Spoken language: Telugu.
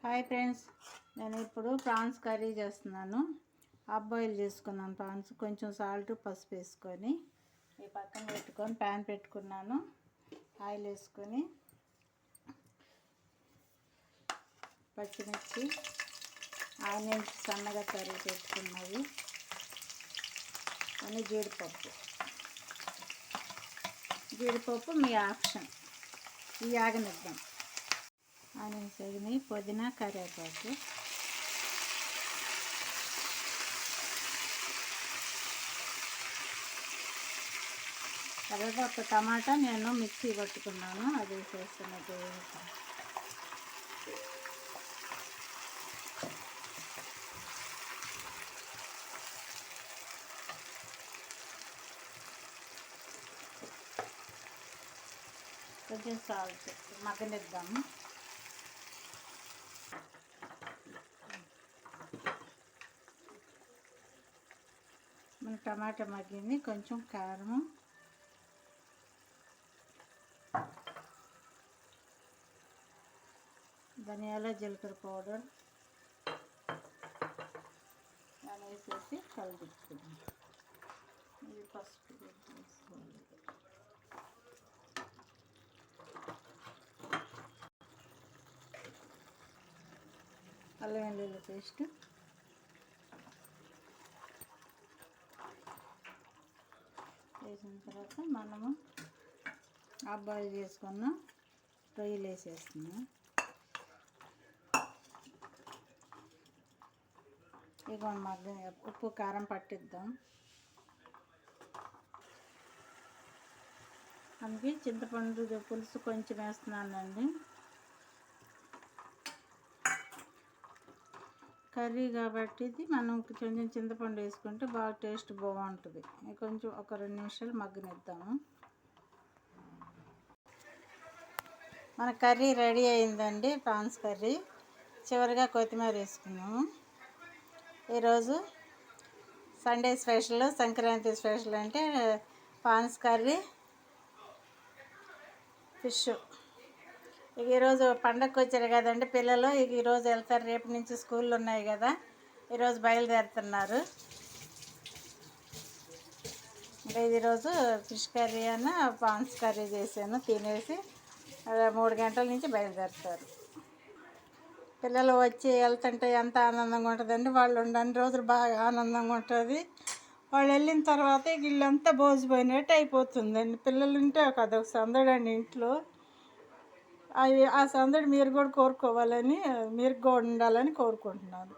హాయ్ ఫ్రెండ్స్, నేను ఇప్పుడు ప్రాన్స్ కర్రీ చేస్తున్నాను. హాఫ్ బాయిల్ చేసుకున్నాను ప్రాన్స్. కొంచెం సాల్ట్ పసుపు వేసుకొని ఈ పక్కన పెట్టుకొని ప్యాన్ పెట్టుకున్నాను. ఆయిల్ వేసుకొని పచ్చిమిర్చి, ఆనియన్స్ సన్నగా తరిగి పెట్టుకున్నవి, అని జీడిపప్పు మీ ఆప్షన్. ఈ ఆగనిద్దాం. ఆనియన్స్ వేగినాయి, పుదీనా, కరివేపాకు, కరివేపాకు, టమాటా నేను మిక్సీ పట్టుకున్నాను, అది వేసేస్తున్నది. కొంచెం సాల్ట్ మగ్గనిద్దాము. మన టమాటా మగ్గింది. కొంచెం కారం, ధనియాల జీలకర్ర పౌడర్ దాన్ని వేసేసి కలుపుకుందాం. ఇది పసుపు వేసుకోవాలి. అల్లం వెల్లుల్లి పేస్ట్, వేసిన తర్వాత మనము హాఫ్ బాయిల్ చేసుకున్న రొయ్యలు వేసేస్తున్నాం. ఇక మగ్గ ఉప్పు కారం పట్టిద్దాం. అందుకే చింతపండు పులుసు కొంచెం వేస్తున్నానండి. కర్రీ కాబట్టి ఇది మనం కొంచెం చింతపండు వేసుకుంటే బాగా టేస్ట్ బాగుంటుంది. కొంచెం ఒక 2 నిమిషాలు మగ్గనిద్దాము. మన కర్రీ రెడీ అయిందండి, ప్రాన్స్ కర్రీ. చివరిగా కొత్తిమీర వేసుకున్నాము. ఈరోజు సండే స్పెషల్, సంక్రాంతి స్పెషల్ అంటే ప్రాన్స్ కర్రీ, ఫిష్. ఇక ఈరోజు పండగకి వచ్చారు కదండి పిల్లలు. ఇక ఈరోజు వెళ్తారు, రేపు నుంచి స్కూళ్ళు ఉన్నాయి కదా, ఈరోజు బయలుదేరుతున్నారు. ఇంకా ఈరోజు ఫిష్ కర్రీ అన్న ప్రాన్స్ కర్రీ చేశాను. తినేసి 3 గంటల నుంచి బయలుదేరుతారు. పిల్లలు వచ్చి వెళ్తుంటే ఎంత ఆనందంగా ఉంటుందండి. వాళ్ళు అన్ని రోజులు బాగా ఆనందంగా ఉంటుంది. వాళ్ళు వెళ్ళిన తర్వాత ఇల్లంతా బోసిపోయినట్టు అయిపోతుందండి. పిల్లలు ఉంటే అదొక సందడండి ఇంట్లో. ఆ సందడి మీరు కూడా కోరుకోవాలని, మీరు కూడా ఉండాలని కోరుకుంటున్నాను.